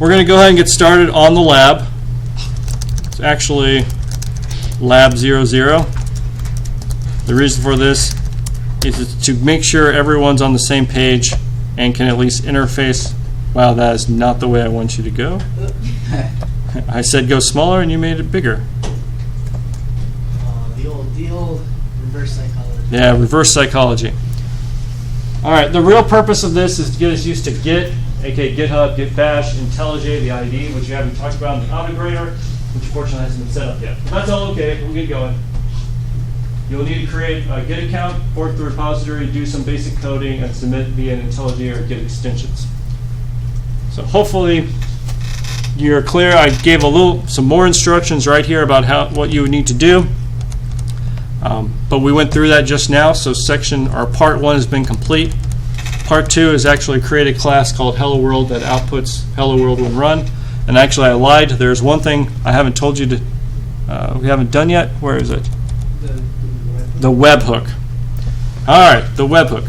we're going to go ahead and get started on the lab. It's actually lab 00. The reason for this is to make sure everyone's on the same page and can at least interface. Wow, that is not the way I want you to go. I said go smaller and you made it bigger. The old reverse psychology. Yeah, reverse psychology. All right, the real purpose of this is to get us used to Git, aka GitHub, Git Bash, IntelliJ, the ID, which you haven't talked about in the autograder, which fortunately hasn't been set up yet. But that's all okay, we'll get going. You'll need to create a Git account, fork the repository, do some basic coding, and submit via an IntelliJ or Git extensions. So hopefully you're clear. I gave some more instructions right here about what you would need to do. But we went through that just now, so part 1 has been complete. Part 2 is actually create a class called Hello World that outputs Hello World when run. And actually I lied. There's one thing I haven't told you we haven't done yet. Where is it? The webhook. All right, the webhook.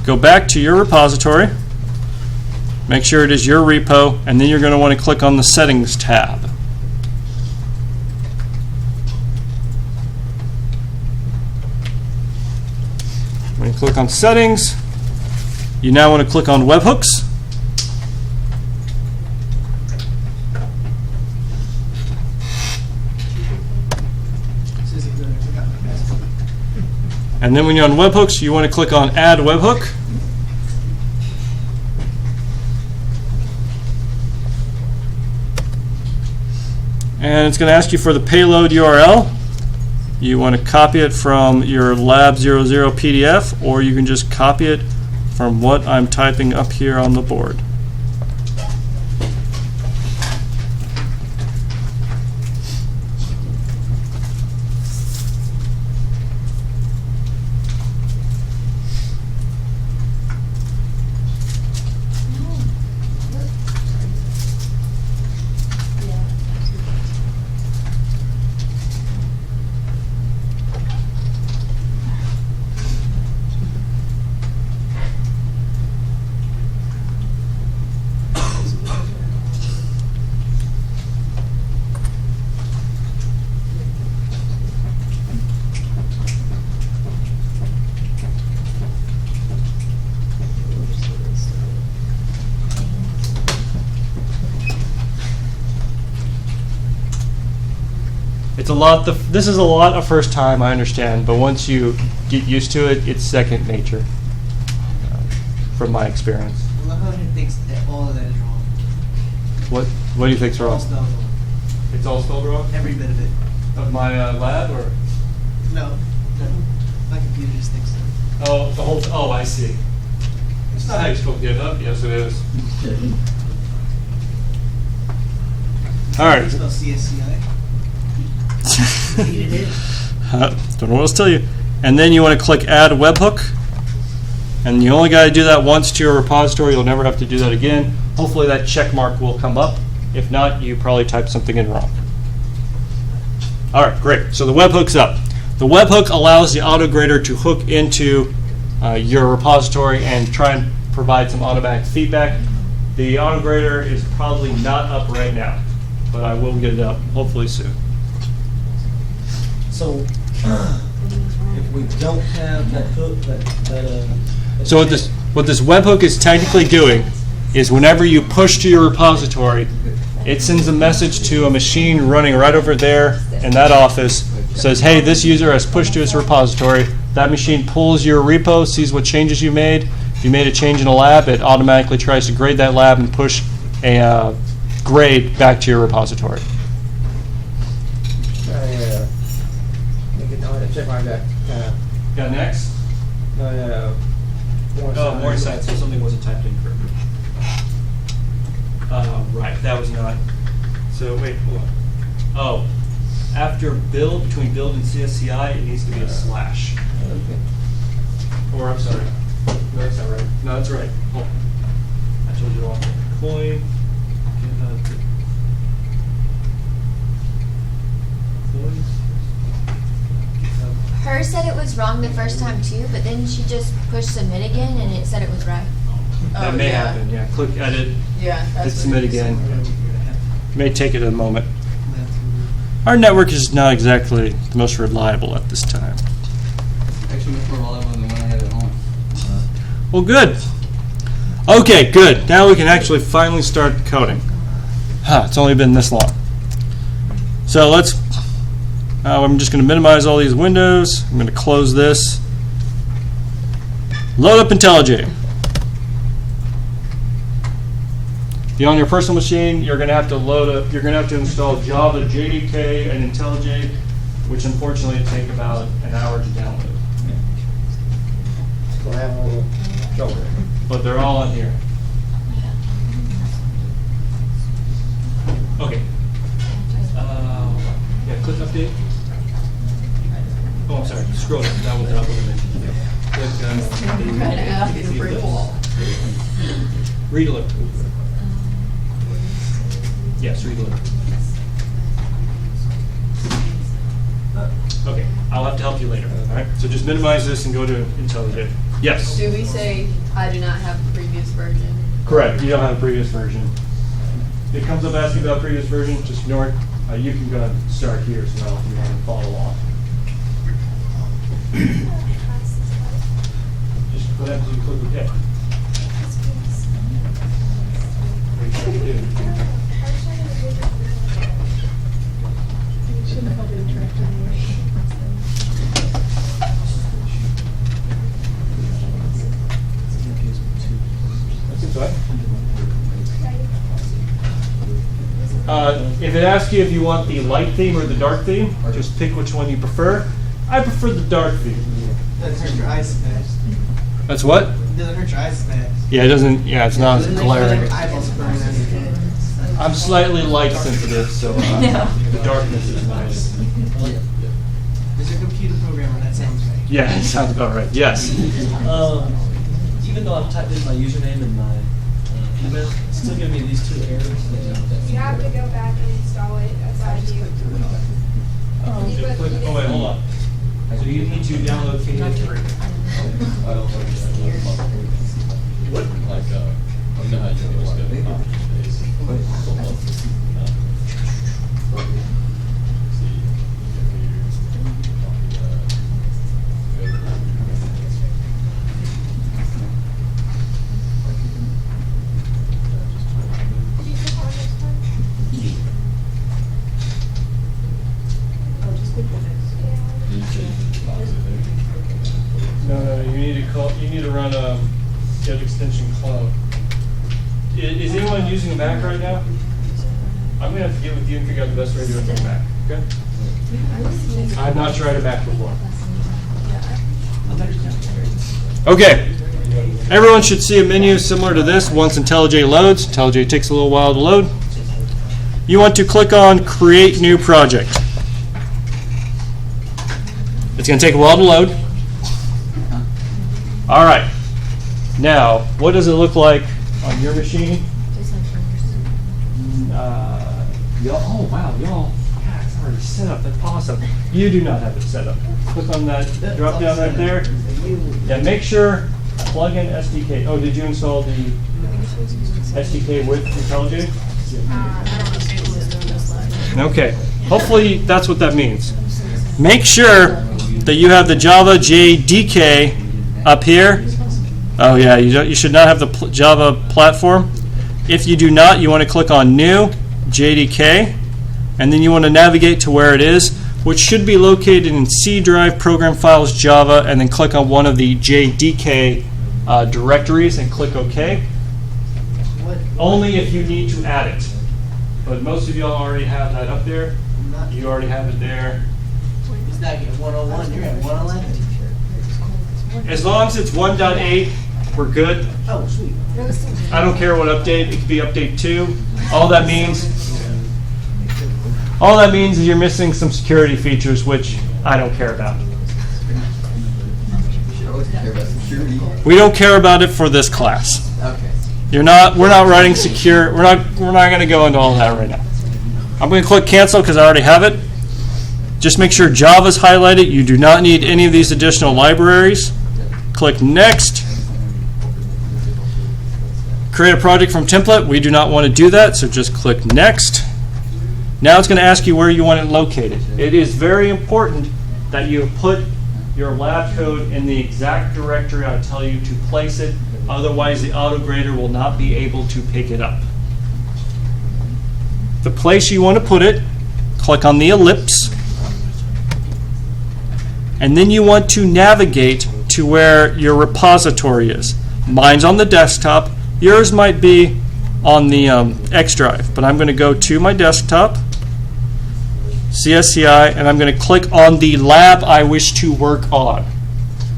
Go back to your repository. Make sure it is your repo, and then you're going to want to click on the Settings tab. When you click on Settings, you now want to click on Webhooks. And then when you're on Webhooks, you want to click on Add Webhook. And it's going to ask you for the payload URL. You want to copy it from your lab 00 PDF, or you can just copy it from what I'm typing up here on the board. It's a lot. This is a lot of first time, I understand, but once you get used to it, it's second nature, from my experience. I love how he thinks that all of that is wrong. What do you think's wrong? All spelled wrong. It's all spelled wrong? Every bit of it. Of my lab, or? No. My computer just thinks so. Oh, the whole. Oh, I see. It's not how you spell GitHub. Yes, it is. All right. How do you spell CSCI? Don't know what else to tell you. And then you want to click Add Webhook. And you only got to do that once to your repository. You'll never have to do that again. Hopefully that check mark will come up. If not, you probably typed something in wrong. All right, great. So the webhook's up. The webhook allows the autograder to hook into your repository and try and provide some automatic feedback. The autograder is probably not up right now, but I will get it up hopefully soon. So, if we don't have that hook, So what this webhook is technically doing is whenever you push to your repository, it sends a message to a machine running right over there in that office, says, hey, this user has pushed to its repository. That machine pulls your repo, sees what changes you made. If you made a change in a lab, it automatically tries to grade that lab and push a grade back to your repository. check my back. Got next? More sites, so something wasn't typed in correctly. Right, that was not. So wait, hold on. Oh, after build, between build and CSCI, it needs to be a slash. Okay. Or, I'm sorry. No, that's not right. No, that's right. Hold on. I told you wrong. Coin. Hers said it was wrong the first time too, but then she just pushed submit again and it said it was right. That may happen. Yeah. Click edit. Yeah. Hit That's submit again. Yeah. May take it a moment. Our network is not exactly the most reliable at this time. Actually, much more reliable than the one I had at home. Well, good. Okay, good. Now we can actually finally start coding. It's only been this long. So let's, I'm just going to minimize all these windows. I'm going to close this. Load up IntelliJ. If on your personal machine, you're going to have to load up, you're going to have to install Java, JDK, and IntelliJ, which unfortunately take about an hour to download. So I have a little trouble. But they're all on here. Okay. Yeah, click update. Oh, I'm sorry. Scroll down. That was up a little bit. Reload. Yes, reload. Okay, I'll have to help you later. All right. So just minimize this and go to IntelliJ. Yes. Do we say I do not have the previous version? Correct. You don't have a previous version. If it comes up asking about previous version, just ignore it. You can go ahead and start here as well if you want to follow along. Just what happens if you click OK? What are you trying to do? If it asks you if you want the light theme or the dark theme, just pick which one you prefer. I prefer the dark theme. Doesn't hurt your eyes fast. That's what? It doesn't hurt your eyes fast. Yeah, it doesn't. Yeah, it's not Doesn't make glaring. your eyeballs burn. I'm slightly light sensitive, so the darkness is nice. There's a computer programmer that sounds right. Yeah, it sounds about right. Yes. Even though I've typed in my username and my email, it's still giving me these two errors. You have to go back and install it aside you. Oh wait, hold on. So you need to download KDE3. What? Like, I know how you do No, you need to call. You need to run get extension cloud. Is anyone using a Mac right now? I'm gonna have to get with you and figure out the best way to do it on a Mac. Okay? I've not tried a Mac before. Okay. Everyone should see a menu similar to this once IntelliJ loads. IntelliJ takes a little while to load. You want to click on Create New Project. It's going to take a while to load. All right. Now, what does it look like on your machine? Oh, wow, y'all. Yeah, it's already set up. That's awesome. You do not have it set up. Click on that drop down right there. Yeah, make sure plug in SDK. Oh, did you install the SDK with IntelliJ? Okay. Hopefully that's what that means. Make sure that you have the Java JDK up here. Oh yeah, you should not have the Java platform. If you do not, you want to click on New JDK, and then you want to navigate to where it is, which should be located in C drive, Program Files, Java, and then click on one of the JDK directories and click OK. Only if you need to add it. But most of y'all already have that up there. You already have it there. It's not getting 101, you're at 111. As long as it's 1.8, we're good. Oh, sweet. I don't care what update. It could be update 2. All that means is you're missing some security features, which I don't care about. We don't care about it for this class. Okay. We're not writing secure. We're not going to go into all that right now. I'm going to click cancel because I already have it. Just make sure Java's highlighted. You do not need any of these additional libraries. Click next. Create a project from template. We do not want to do that, so just click Next. Now it's going to ask you where you want it located. It is very important that you put your lab code in the exact directory I tell you to place it. Otherwise, the AutoGrader will not be able to pick it up. The place you want to put it, click on the ellipse. And then you want to navigate to where your repository is. Mine's on the desktop. Yours might be on the X drive, but I'm going to go to my desktop, CSCI, and I'm going to click on the lab I wish to work on.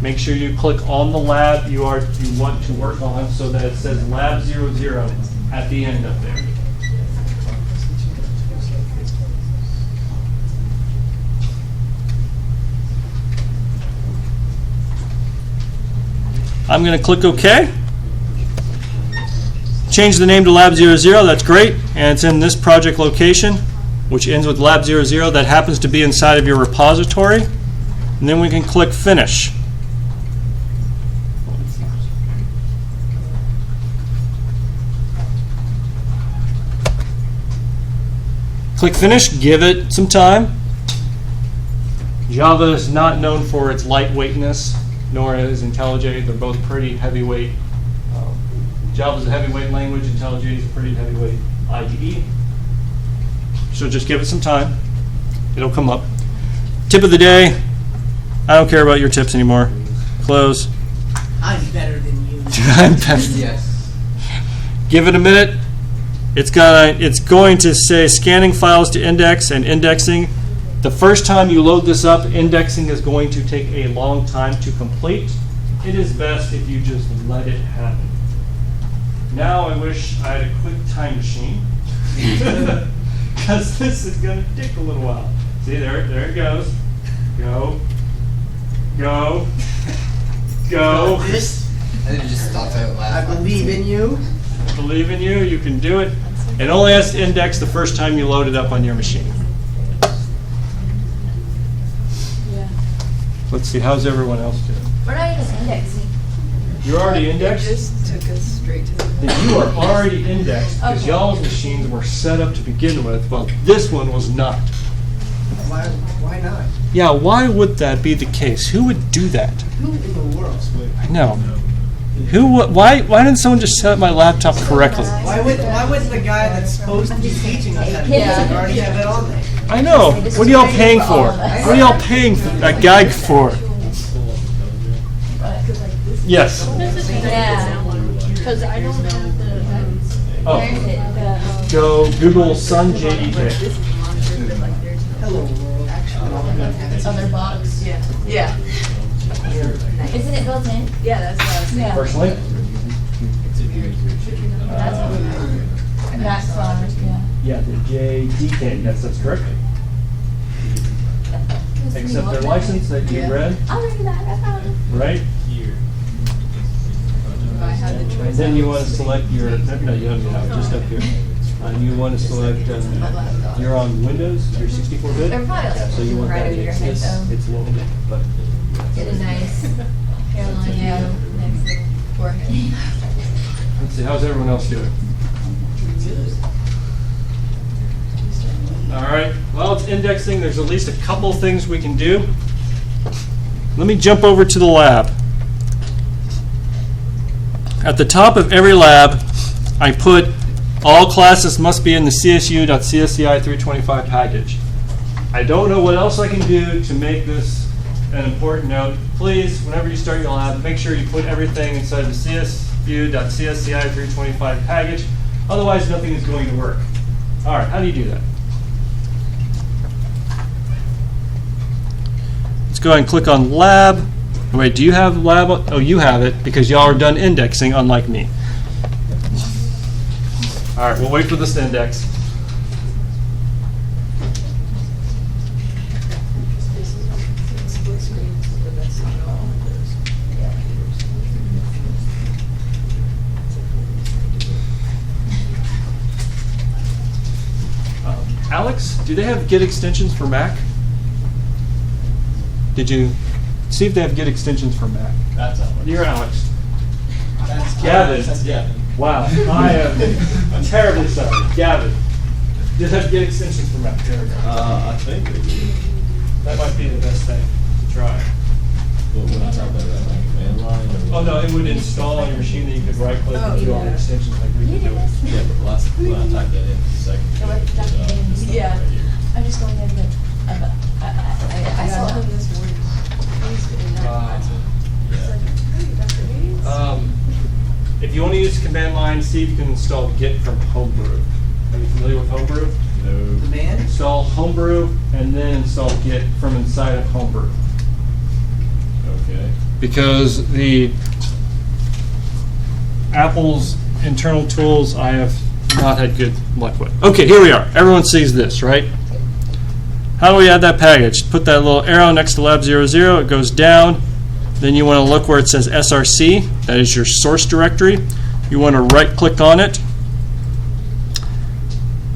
Make sure you click on the lab you want to work on so that it says Lab 00 at the end up there. I'm going to click OK. Change the name to Lab 00, that's great, and it's in this project location, which ends with Lab 00. That happens to be inside of your repository. And then we can click Finish. Click Finish, give it some time. Java is not known for its lightweightness, nor is IntelliJ. They're both pretty heavyweight. Java is a heavyweight language. IntelliJ is a pretty heavyweight IDE. So just give it some time. It'll come up. Tip of the day. I don't care about your tips anymore. Close. I'm better than you. I'm better. Yes. Give it a minute. It's going to say scanning files to index and indexing. The first time you load this up, indexing is going to take a long time to complete. It is best if you just let it happen. Now I wish I had a quick time machine, because this is going to take a little while. See, there it goes. Go. Go. Go. This, I think it just stopped out I last. believe in you. I believe in you. You can do it. It only has to index the first time you load it up on your machine. Yeah. Let's see, how's everyone else doing? We're not even indexing. You're already indexed? Just took us straight to the. Then you are already indexed because Okay. y'all's machines were set up to begin with, but this one was not. Why not? Yeah, why would that be the case? Who would do that? Who in the world? I know. Why didn't someone just set up my laptop correctly? Why wouldn't the guy that's supposed to be teaching us how to do it already have it on there? I know. What are y'all paying for? What are y'all paying that guy for? Yes. Yeah. Because I don't have the. Oh. Where is it? The, Go Google Sun JDK. Hello world. other box. Yeah. Isn't it built in? Yeah, that's what I was saying. Yeah. Personally, That's yeah. yeah, the JDK. Yes, that's correct. Accept their license that you read, I'll read that. I found it. right? If I had the And choice. then you want to select your, no, you don't have it, just up here. And you want to select, you're on Windows, you're 64-bit? They're probably Yeah, so you want right that, over your it's, head, it's though. it's a little bit, but. Get a nice hairline next to the forehead. Let's see, how's everyone else doing? All right, well, it's indexing. There's at least a couple things we can do. Let me jump over to the lab. At the top of every lab, I put all classes must be in the csu.csci 325 package. I don't know what else I can do to make this an important note. Please, whenever you start your lab, make sure you put everything inside the csu.csci 325 package. Otherwise, nothing is going to work. All right, how do you do that? Let's go ahead and click on lab. Wait, do you have lab? Oh, you have it because y'all are done indexing, unlike me. All right, we'll wait for this to index. Split screens, but that's not all. Alex, do they have Git extensions for Mac? Did you see if they have Git extensions for Mac? That's Alex. You're Alex. That's Gavin. That's Gavin. Wow, I am terribly sorry. Gavin, just have to get extensions from that. There we go. I think they do. That might be the best thing to try. But when I type that out, like command line or? Oh no, it would install on your machine that you could right click and do all the extensions like we can do. Yeah, but when I type that in, the second. Yeah. I'm just going in the, I saw them them. this morning. If you want to use command line, see if you can install Git from Homebrew. Are you familiar with Homebrew? No. Command? Install Homebrew and then install Git from inside of Homebrew. Okay. Because the Apple's internal tools I have not had good luck with. Okay, here we are. Everyone sees this, right? How do we add that package? Put that little arrow next to lab 00. It goes down. Then you want to look where it says src. That is your source directory. You want to right-click on it.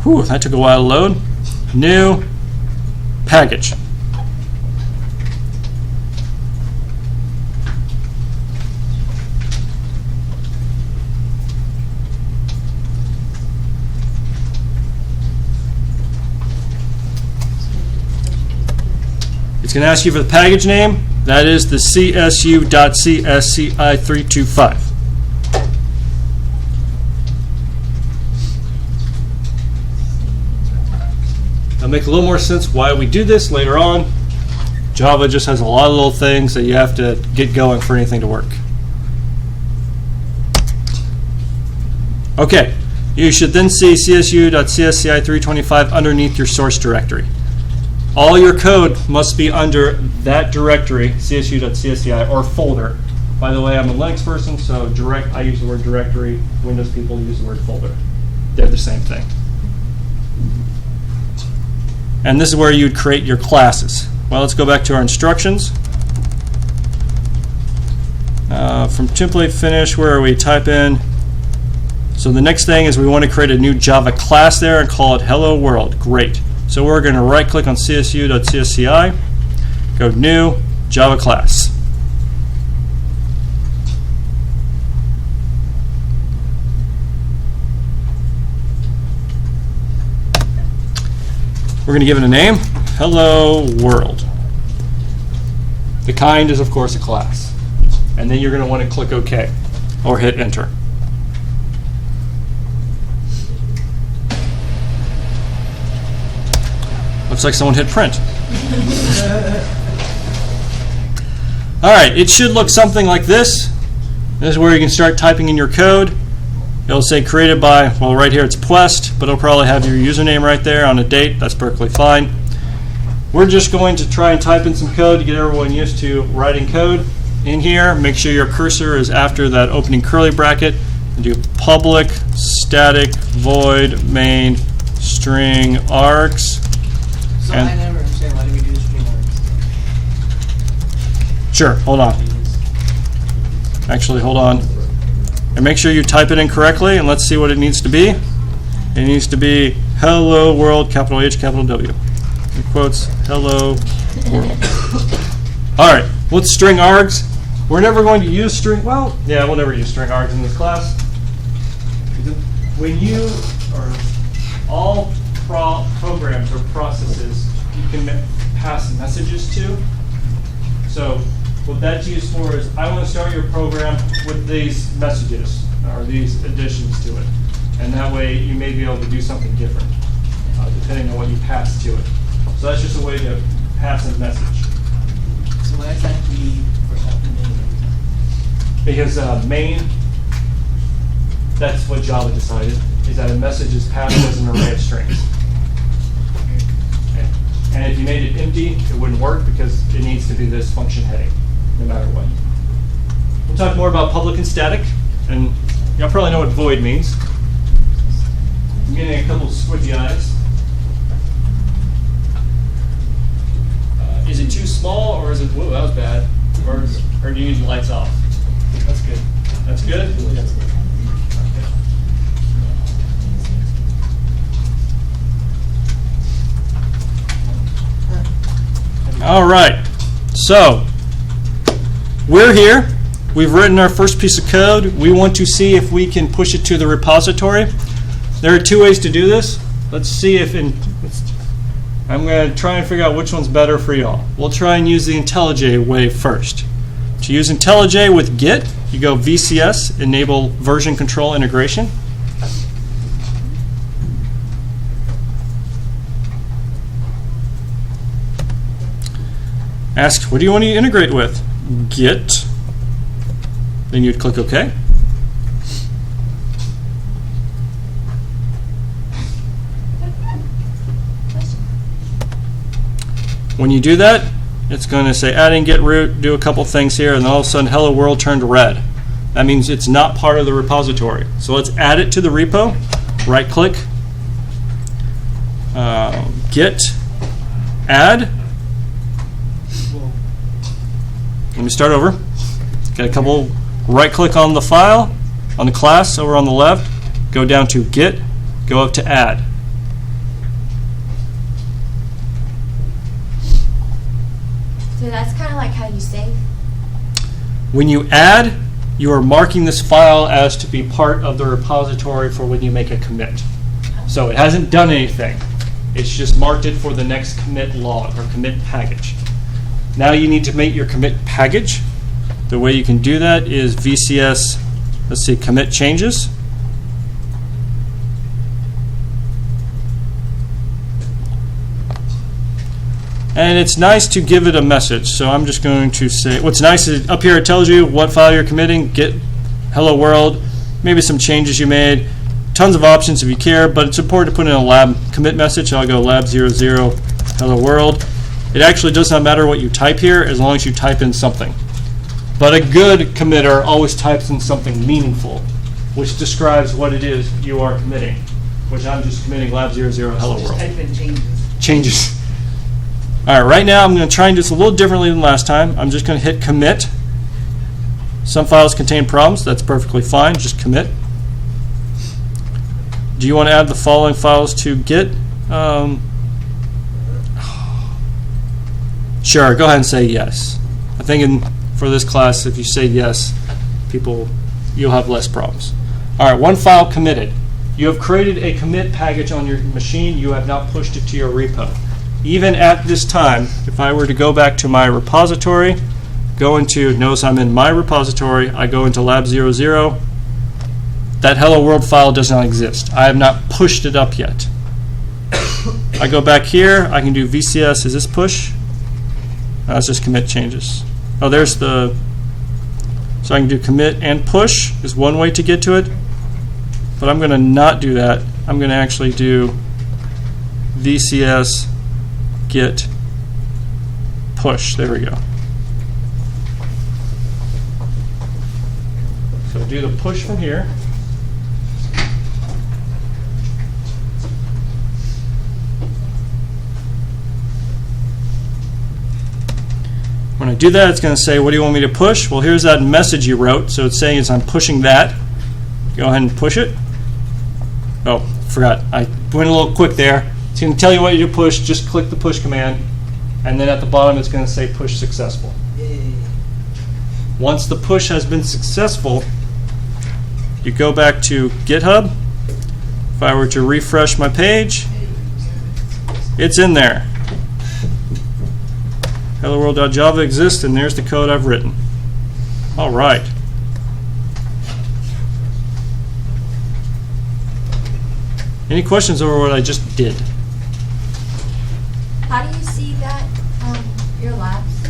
Whew, that took a while to load. New package. It's going to ask you for the package name. That is the csu.csci325. That'll make a little more sense why we do this later on. Java just has a lot of little things that you have to get going for anything to work. Okay, you should then see csu.csci325 underneath your source directory. All your code must be under that directory, csu.csci, or folder. By the way, I'm a Linux person, so I use the word directory. Windows people use the word folder. They're the same thing. And this is where you'd create your classes. Well, let's go back to our instructions. From template finish, where are we? Type in. So the next thing is we want to create a new Java class there and call it Hello World. Great. So we're going to right-click on csu.csci, go New, Java Class. We're going to give it a name, Hello World. The kind is, of course, a class. And then you're going to want to click OK or hit Enter. Looks like someone hit print. All right, it should look something like this. This is where you can start typing in your code. It'll say created by, well, right here it's Puest, but it'll probably have your username right there on a date. That's perfectly fine. We're just going to try and type in some code to get everyone used to writing code. In here, make sure your cursor is after that opening curly bracket. And do public static void main string args. So I never understand, why do we do string args? Sure, hold on. Actually, hold on. And make sure you type it in correctly, and let's see what it needs to be. It needs to be hello world, capital H, capital W. In quotes, hello world. All right, what's string args? We're never going to use string, well, yeah, we'll never use string args in this class. When you, or all programs or processes you can pass messages to. So what that's used for is I want to start your program with these messages or these additions to it. And that way you may be able to do something different depending on what you pass to it. So that's just a way to pass a message. So why is that key for something main? Because main, that's what Java decided, is that a message is passed as an array of strings. And if you made it empty, it wouldn't work because it needs to be this function heading, no matter what. We'll talk more about public and static, and y'all probably know what void means. I'm getting a couple of squidgy eyes. Is it too small, or is it, whoa, that was bad, or do you need the lights off? That's good. That's good? That's good. All right, so we're here we've written our first piece of code. We want to see if we can push it to the repository. There are two ways to do this. Let's see if I'm going to try and figure out which one's better for y'all. We'll try and use the IntelliJ way first. To use IntelliJ with Git, you go VCS, enable version control integration. Ask, what do you want to integrate with? Git. Then you'd click OK. When you do that, it's going to say adding git root, do a couple things here, and then all of a sudden hello world turned red. That means it's not part of the repository. So let's add it to the repo. Right click, git, add. Let me start over. Get a couple, right click on the file, on the class over on the left, go down to git, go up to add. So that's kind of like how you save. When you add, you are marking this file as to be part of the repository for when you make a commit. So it hasn't done anything. It's just marked it for the next commit log or commit package. Now you need to make your commit package. The way you can do that is VCS, let's see, commit changes. And it's nice to give it a message. So I'm just going to say, what's nice is up here it tells you what file you're committing, git, hello world, maybe some changes you made, tons of options if you care, but it's important to put in a lab commit message. So I'll go lab00 hello world. It actually does not matter what you type here as long as you type in something. But a good committer always types in something meaningful, which describes what it is you are committing, which I'm just committing lab00 hello Just world. type in changes. Changes. All right, right now I'm going to try and do this a little differently than last time. I'm just going to hit commit. Some files contain problems. That's perfectly fine. Just commit. Do you want to add the following files to Git? Sure, go ahead and say yes. I think for this class, if you say yes, you'll have less problems. All right, one file committed. You have created a commit package on your machine. You have not pushed it to your repo. Even at this time, if I were to go back to my repository, notice I'm in my repository, I go into lab00, that hello world file does not exist. I have not pushed it up yet. I go back here, I can do VCS, is this push? No, it's just commit changes. Oh, there's so I can do commit and push is one way to get to it, but I'm going to not do that. I'm going to actually do VCS git push. There we go. So do the push from here. When I do that, it's going to say, what do you want me to push? Well, here's that message you wrote. So it's saying I'm pushing that. Go ahead and push it. Oh, forgot. I went a little quick there. It's going to tell you what you push. Just click the push command. And then at the bottom, it's going to say push successful. Yay. Once the push has been successful, you go back to GitHub. If I were to refresh my page, it's in there. Hello world.java exists, and there's the code I've written. All right. Any questions over what I just did? How do you see that your labs?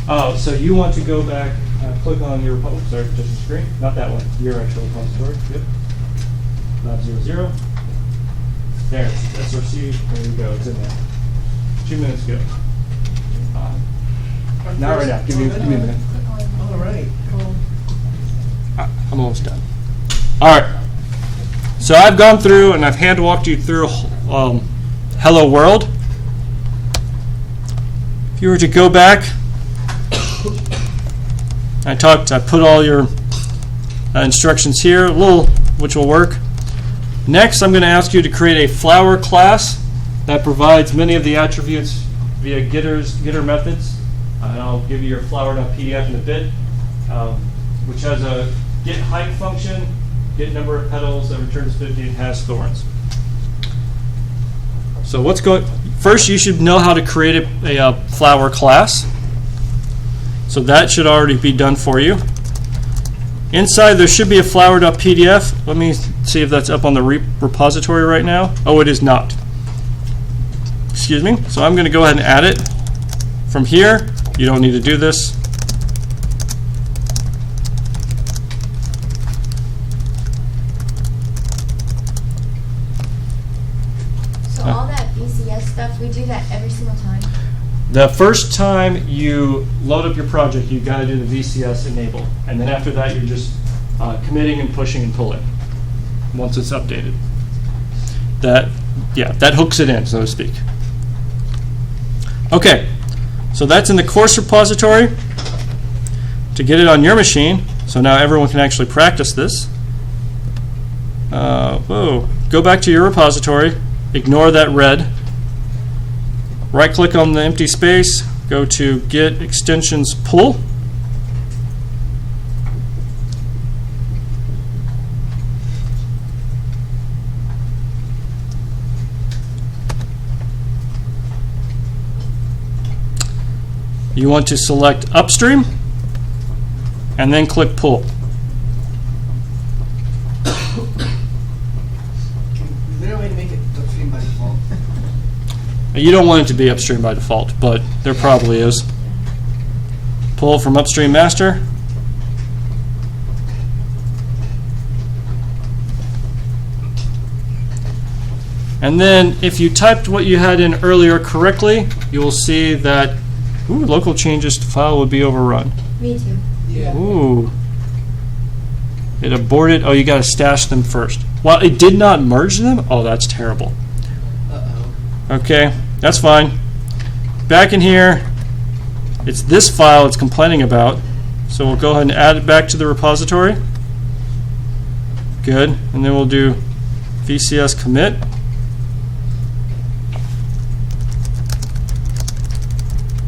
Oh, so you want to go back, click on your, sorry, just the screen, not that one, your actual repository. Yep. Lab00. There, SRC, there you go, it's in there. 2 minutes ago. Not right now, give me a minute. All right. I'm almost done. All right. So I've gone through and I've hand walked you through Hello World. If you were to go back, I put all your instructions here, which will work. Next, I'm going to ask you to create a flower class that provides many of the attributes via getter methods. And I'll give you your flower.pdf in a bit. which has a get height function, get number of petals that returns 50 and has thorns. So what's going? First, you should know how to create a flower class. So that should already be done for you. Inside, there should be a flower.pdf. Let me see if that's up on the repository right now. Oh, it is not. Excuse me. So I'm going to go ahead and add it. From here, you don't need to do this. So all that VCS stuff, we do that every single time? The first time you load up your project, you've got to do the VCS enable. And then after that, you're just committing and pushing and pulling once it's updated. That hooks it in, so to speak. Okay, so that's in the course repository to get it on your machine. So now everyone can actually practice this. Go back to your repository, ignore that red. Right-click on the empty space, go to Get Extensions Pull. You want to select Upstream, and then click Pull. Is there a way to make it upstream by default? You don't want it to be upstream by default, but there probably is. Pull from upstream master. And then if you typed what you had in earlier correctly, you will see that local changes to file would be overrun. Me too. Yeah. Ooh. It aborted. Oh, you got to stash them first. Well, it did not merge them? Oh, that's terrible. Uh-oh. Okay, that's fine. Back in here, it's this file it's complaining about. So we'll go ahead and add it back to the repository. Good. And then we'll do VCS commit.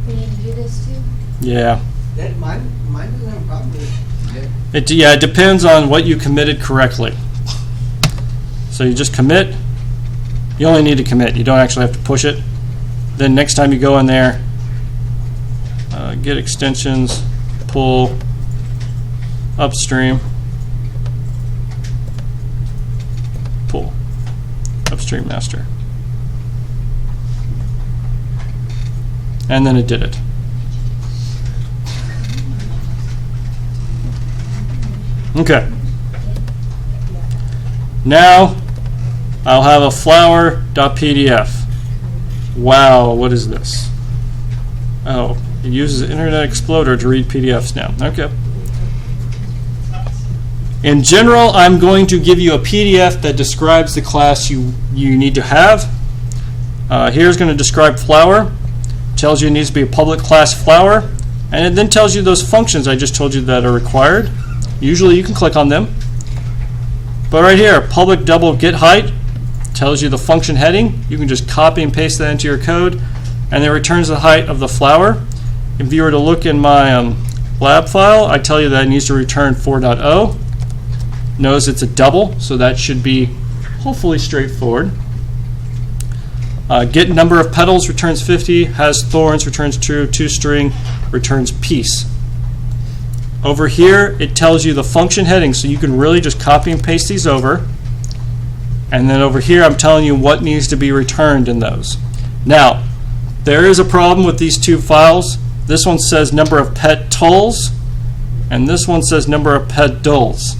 We need to do this too? Yeah. That mine doesn't have a problem with it. It depends on what you committed correctly. So you just commit. You only need to commit. You don't actually have to push it. Then next time you go in there, get extensions, pull, upstream, pull, upstream master. And then it did it. Okay. Now I'll have a flower.pdf. Wow, what is this? Oh, it uses Internet Explorer to read PDFs now. Okay. In general, I'm going to give you a PDF that describes the class you need to have. Here's going to describe flower. Tells you it needs to be a public class flower. And it then tells you those functions I just told you that are required. Usually you can click on them. But right here, public double get height tells you the function heading. You can just copy and paste that into your code, and it returns the height of the flower. If you were to look in my lab file, I tell you that it needs to return 4.0. Notice it's a double, so that should be hopefully straightforward. Get number of petals returns 50, has thorns returns true, toString returns piece. Over here, it tells you the function heading, so you can really just copy and paste these over. And then over here, I'm telling you what needs to be returned in those. Now, there is a problem with these two files. This one says number of petals, and this one says number of petals.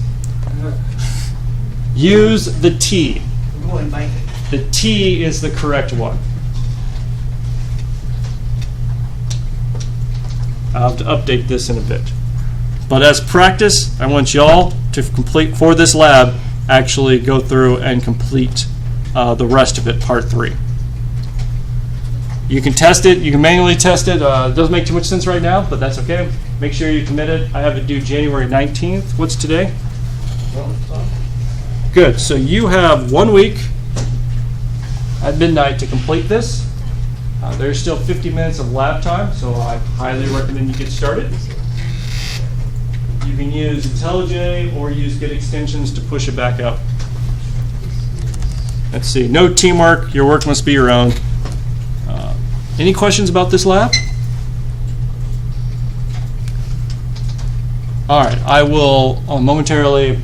Use the T. I'm going to bite it. The T is the correct one. I'll have to update this in a bit. But as practice, I want y'all to complete, for this lab, actually go through and complete the rest of it, part 3. You can test it. You can manually test it. It doesn't make too much sense right now, but that's okay. Make sure you commit it. I have it due January 19th. What's today? Good. So you have 1 week at midnight to complete this. There's still 50 minutes of lab time, so I highly recommend you get started. can use IntelliJ or use Git extensions to push it back up. Let's see. No teamwork. Your work must be your own. Any questions about this lab? All right. I will momentarily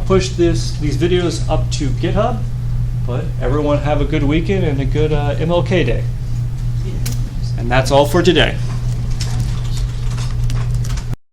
push these videos up to GitHub. But everyone have a good weekend and a good MLK Day. And that's all for today.